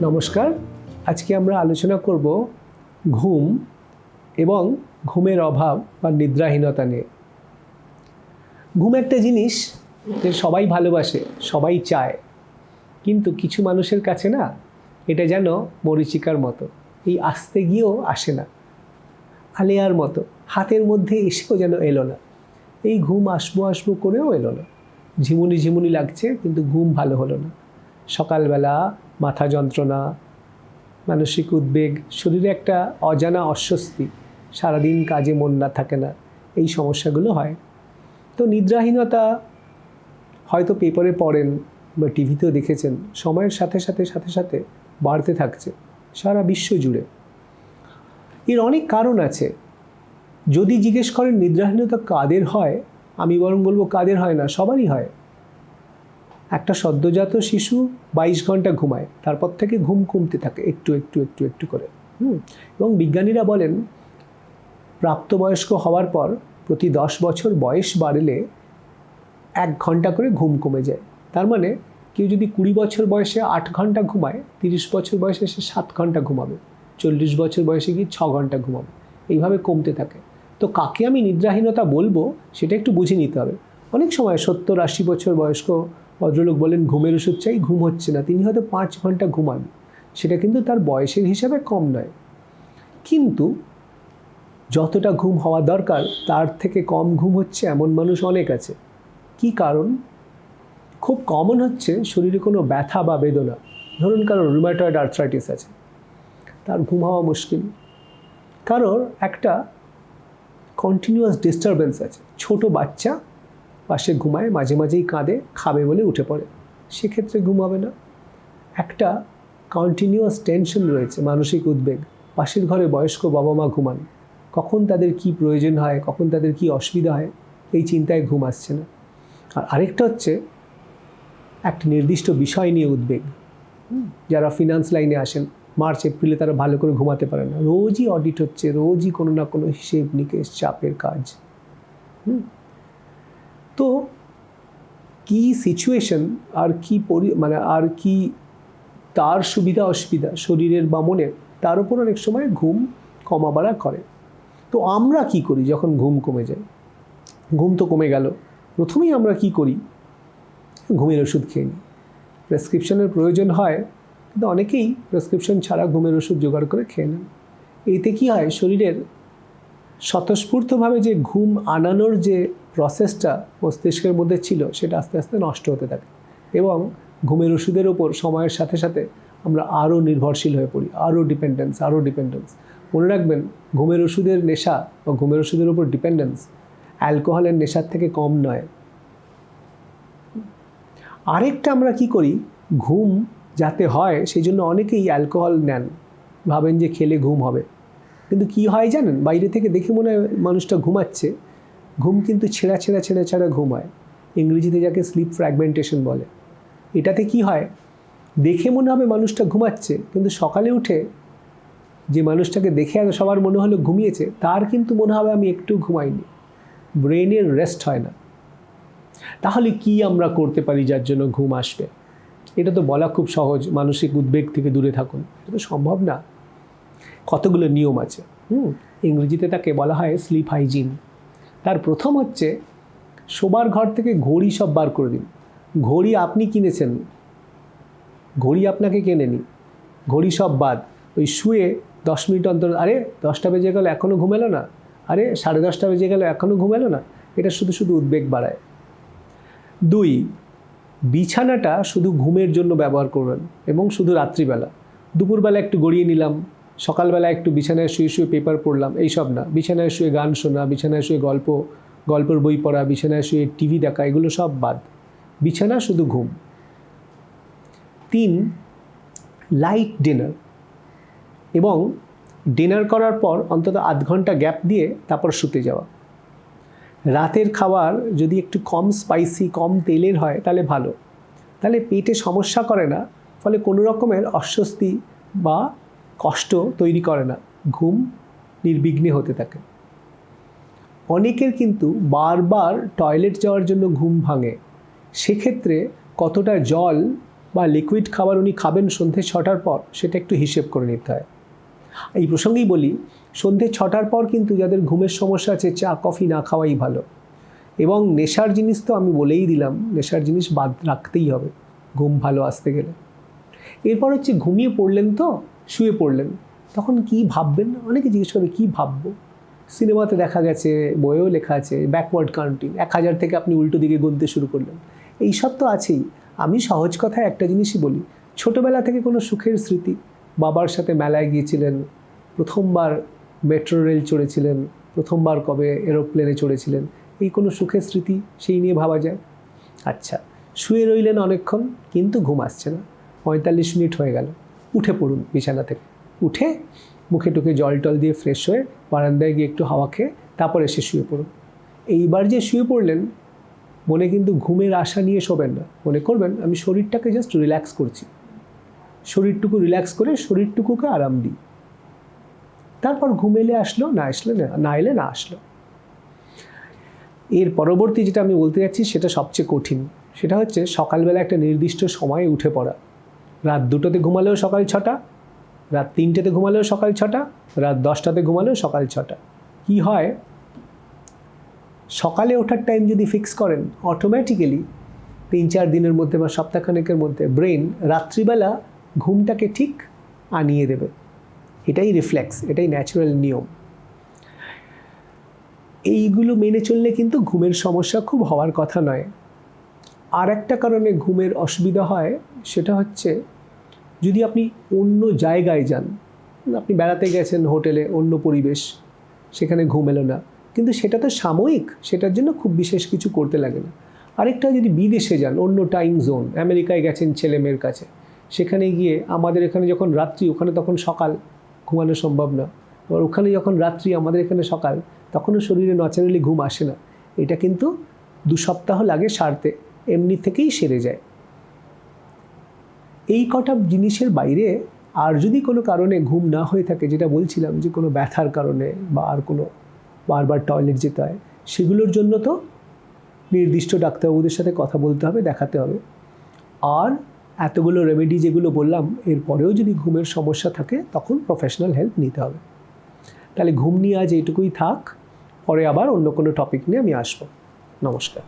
নমস্কার। আজকে আমরা আলোচনা করব ঘুম এবং ঘুমের অভাব বা নিদ্রাহীনতা নিয়ে। ঘুম একটা জিনিস যে সবাই ভালোবাসে, সবাই চায়, কিন্তু কিছু মানুষের কাছে না এটা যেন মরীচিকার মতো, এই আসতে গিয়েও আসে না, আলেয়ার মতো হাতের মধ্যে এসেও যেন এলো না। এই ঘুম আসবো আসবো করেও এলো না, ঝিমুনি ঝিমুনি লাগছে কিন্তু ঘুম ভালো হলো না। সকালবেলা মাথা যন্ত্রণা, মানসিক উদ্বেগ, শরীরে একটা অজানা অস্বস্তি, সারাদিন কাজে মন না থাকে না, এই সমস্যাগুলো হয়। তো নিদ্রাহীনতা হয়তো পেপারে পড়েন বা টিভিতেও দেখেছেন, সময়ের সাথে সাথে সাথে সাথে বাড়তে থাকছে সারা বিশ্ব জুড়ে। এর অনেক কারণ আছে। যদি জিজ্ঞেস করেন নিদ্রাহীনতা কাদের হয়, আমি বরং বলবো কাদের হয় না, সবারই হয়। একটা সদ্যজাত শিশু 22 ঘন্টা ঘুমায়, তারপর থেকে ঘুম কমতে থাকে একটু একটু একটু একটু করে। এবং বিজ্ঞানীরা বলেন প্রাপ্তবয়স্ক হওয়ার পর প্রতি 10 বছর বয়স বাড়লে 1 ঘন্টা করে ঘুম কমে যায়। তার মানে কেউ যদি 20 বছর বয়সে 8 ঘন্টা ঘুমায়, 30 বছর বয়সে সে 7 ঘন্টা ঘুমাবে, 40 বছর বয়সে গিয়ে 6 ঘন্টা ঘুমাবে, এইভাবে কমতে থাকে। তো কাকে আমি নিদ্রাহীনতা বলবো সেটা একটু বুঝে নিতে হবে। অনেক সময় 70-80 বছর বয়স্ক ভদ্রলোক বলেন ঘুমের ওষুধ চাই, ঘুম হচ্ছে না, তিনি হয়তো 5 ঘন্টা ঘুমান, সেটা কিন্তু তার বয়সের হিসাবে কম নয়। কিন্তু যতটা ঘুম হওয়া দরকার তার থেকে কম ঘুম হচ্ছে এমন মানুষ অনেক আছে। কি কারণ? খুব কমন হচ্ছে শরীরে কোনো ব্যথা বা বেদনা। ধরুন কারোর রুমাটয়েড আর্থ্রাইটিস আছে, তার ঘুম হওয়া মুশকিল। কারোর একটা কন্টিনিউয়াস ডিস্টারবেন্স আছে, ছোট বাচ্চা পাশে ঘুমায়, মাঝে মাঝেই কাঁদে, খাবে বলে উঠে পড়ে, সেক্ষেত্রে ঘুম হবে না। একটা কন্টিনিউয়াস টেনশন রয়েছে, মানসিক উদ্বেগ, পাশের ঘরে বয়স্ক বাবা মা ঘুমান, কখন তাদের কি প্রয়োজন হয়, কখন তাদের কি অসুবিধা হয়, এই চিন্তায় ঘুম আসছে না। আর আরেকটা হচ্ছে একটা নির্দিষ্ট বিষয় নিয়ে উদ্বেগ। যারা ফিনান্স লাইনে আসেন, মার্চ এপ্রিলে তারা ভালো করে ঘুমাতে পারে না, রোজই অডিট হচ্ছে, রোজই কোনো না কোনো হিসেব নিকেশ, চাপের কাজ। তো কি সিচুয়েশন আর কি আর কি তার সুবিধা অসুবিধা শরীরের বা মনের, তার উপর অনেক সময় ঘুম কমা বাড়া করে। তো আমরা কি করি যখন ঘুম কমে যায়? ঘুম তো কমে গেল, প্রথমেই আমরা কি করি? ঘুমের ওষুধ খেয়ে নিই। প্রেসক্রিপশনের প্রয়োজন হয়, কিন্তু অনেকেই প্রেসক্রিপশন ছাড়া ঘুমের ওষুধ জোগাড় করে খেয়ে নেন। এতে কি হয়, শরীরের স্বতঃস্ফূর্তভাবে যে ঘুম আনানোর যে প্রসেসটা মস্তিষ্কের মধ্যে ছিল সেটা আস্তে আস্তে নষ্ট হতে থাকে, এবং ঘুমের ওষুধের ওপর সময়ের সাথে সাথে আমরা আরও নির্ভরশীল হয়ে পড়ি, আরও ডিপেন্ডেন্স। মনে রাখবেন, ঘুমের ওষুধের নেশা বা ঘুমের ওষুধের ওপর ডিপেন্ডেন্স অ্যালকোহলের নেশার থেকে কম নয়। আরেকটা আমরা কি করি, ঘুম যাতে হয় সেই জন্য অনেকেই অ্যালকোহল নেন, ভাবেন যে খেলে ঘুম হবে। কিন্তু কি হয় জানেন, বাইরে থেকে দেখে মনে হয় মানুষটা ঘুমাচ্ছে, ঘুম কিন্তু ছেঁড়া ঘুম হয়, ইংরেজিতে যাকে স্লিপ ফ্র্যাগমেন্টেশন বলে। এটাতে কি হয়, দেখে মনে হবে মানুষটা ঘুমাচ্ছে, কিন্তু সকালে উঠে যে মানুষটাকে দেখে সবার মনে হলো ঘুমিয়েছে, তার কিন্তু মনে হবে আমি একটু ঘুমাইনি, ব্রেনের রেস্ট হয় না। তাহলে কি আমরা করতে পারি যার জন্য ঘুম আসবে? এটা তো বলা খুব সহজ, মানসিক উদ্বেগ থেকে দূরে থাকুন, এটা তো সম্ভব না। কতগুলো নিয়ম আছে। ইংরেজিতে তাকে বলা হয় স্লিপ হাইজিন। তার প্রথম হচ্ছে শোবার ঘর থেকে ঘড়ি সব বার করে দিন। ঘড়ি আপনি কিনেছেন, ঘড়ি আপনাকে কেনেনি, ঘড়ি সব বাদ। ওই শুয়ে 10 মিনিট অন্তর, আরে 10টা বেজে গেল এখনও ঘুমেলো না, আরে 10:30 বেজে গেল এখনও ঘুমেলো না, এটা শুধু শুধু উদ্বেগ বাড়ায়। 2, বিছানাটা শুধু ঘুমের জন্য ব্যবহার করবেন, এবং শুধু রাত্রিবেলা। দুপুরবেলা একটু গড়িয়ে নিলাম, সকালবেলা একটু বিছানায় শুয়ে শুয়ে পেপার পড়লাম, এইসব না। বিছানায় শুয়ে গান শোনা, বিছানায় শুয়ে গল্পের বই পড়া, বিছানায় শুয়ে টিভি দেখা, এগুলো সব বাদ। বিছানা শুধু ঘুম। 3, লাইট ডিনার, এবং ডিনার করার পর অন্তত আধ ঘন্টা গ্যাপ দিয়ে তারপর শুতে যাওয়া। রাতের খাবার যদি একটু কম স্পাইসি, কম তেলের হয় তাহলে ভালো, তাহলে পেটে সমস্যা করে না, ফলে কোনো রকমের অস্বস্তি বা কষ্ট তৈরি করে না, ঘুম নির্বিঘ্নে হতে থাকে। অনেকের কিন্তু বারবার টয়লেট যাওয়ার জন্য ঘুম ভাঙে, সেক্ষেত্রে কতটা জল বা লিকুইড খাবার উনি খাবেন সন্ধ্যে 6টার পর, সেটা একটু হিসেব করে নিতে হয়। এই প্রসঙ্গেই বলি, সন্ধ্যে 6টার পর কিন্তু যাদের ঘুমের সমস্যা আছে চা কফি না খাওয়াই ভালো। এবং নেশার জিনিস তো আমি বলেই দিলাম, নেশার জিনিস বাদ রাখতেই হবে ঘুম ভালো আসতে গেলে। এরপর হচ্ছে ঘুমিয়ে পড়লেন, তো শুয়ে পড়লেন, তখন কি ভাববেন? অনেকে জিজ্ঞেস করবে কী ভাববো। সিনেমাতে দেখা গেছে, বইয়েও লেখা আছে, ব্যাকওয়ার্ড কাউন্টিং, 1000 থেকে আপনি উল্টো দিকে গুনতে শুরু করলেন। এইসব তো আছেই। আমি সহজ কথায় একটা জিনিসই বলি, ছোটোবেলা থেকে কোনো সুখের স্মৃতি, বাবার সাথে মেলায় গিয়েছিলেন, প্রথমবার মেট্রো রেল চড়েছিলেন, প্রথমবার কবে এরোপ্লেনে চড়েছিলেন, এই কোনো সুখের স্মৃতি, সেই নিয়ে ভাবা যায়। আচ্ছা, শুয়ে রইলেন অনেকক্ষণ, কিন্তু ঘুম আসছে না, 45 মিনিট হয়ে গেল, উঠে পড়ুন বিছানা থেকে। উঠে মুখে টুকে জল টল দিয়ে ফ্রেশ হয়ে বারান্দায় গিয়ে একটু হাওয়া খেয়ে তারপর এসে শুয়ে পড়ুন। এইবার যে শুয়ে পড়লেন, মনে কিন্তু ঘুমের আশা নিয়ে শোবেন না। মনে করবেন আমি শরীরটাকে জাস্ট রিল্যাক্স করছি, শরীরটুকু রিল্যাক্স করে শরীরটুকুকে আরাম দিই। তারপর ঘুম এলে আসলো, না আসলে না এলে না আসলো। এর পরবর্তী যেটা আমি বলতে যাচ্ছি সেটা সবচেয়ে কঠিন। সেটা হচ্ছে সকালবেলা একটা নির্দিষ্ট সময়ে উঠে পড়া। রাত 2টোতে ঘুমালেও সকাল 6টা, রাত 3টেতে ঘুমালেও সকাল 6টা, রাত 10টাতে ঘুমালেও সকাল 6টা। কি হয়, সকালে ওঠার টাইম যদি ফিক্স করেন, অটোমেটিক্যালি 3-4 দিনের মধ্যে বা সপ্তাহখানেকের মধ্যে ব্রেন রাত্রিবেলা ঘুমটাকে ঠিক আনিয়ে দেবে। এটাই রিফ্লেক্স, এটাই ন্যাচারাল নিয়ম। এইগুলো মেনে চললে কিন্তু ঘুমের সমস্যা খুব হওয়ার কথা নয়। আর একটা কারণে ঘুমের অসুবিধা হয়, সেটা হচ্ছে যদি আপনি অন্য জায়গায় যান, আপনি বেড়াতে গেছেন হোটেলে, অন্য পরিবেশ, সেখানে ঘুম এলো না, কিন্তু সেটা তো সাময়িক, সেটার জন্য খুব বিশেষ কিছু করতে লাগে না। আরেকটা, যদি বিদেশে যান, অন্য টাইম জোন, আমেরিকায় গেছেন ছেলে মেয়ের কাছে, সেখানে গিয়ে আমাদের এখানে যখন রাত্রি, ওখানে তখন সকাল, ঘুমানো সম্ভব না। আর ওখানে যখন রাত্রি, আমাদের এখানে সকাল, তখনও শরীরে ন্যাচারালি ঘুম আসে না। এটা কিন্তু 2 সপ্তাহ লাগে সারতে, এমনি থেকেই সেরে যায়। এই কটা জিনিসের বাইরে আর যদি কোনো কারণে ঘুম না হয়ে থাকে, যেটা বলছিলাম যে কোনো ব্যথার কারণে বা আর কোনো বারবার টয়লেট যেতে হয়, সেগুলোর জন্য তো নির্দিষ্ট ডাক্তারবাবুদের সাথে কথা বলতে হবে, দেখাতে হবে। আর এতগুলো রেমেডি যেগুলো বললাম, এরপরেও যদি ঘুমের সমস্যা থাকে, তখন প্রফেশনাল হেল্প নিতে হবে। তাহলে ঘুম নিয়ে আজ এইটুকুই থাক, পরে আবার অন্য কোনো টপিক নিয়ে আমি আসবো। নমস্কার।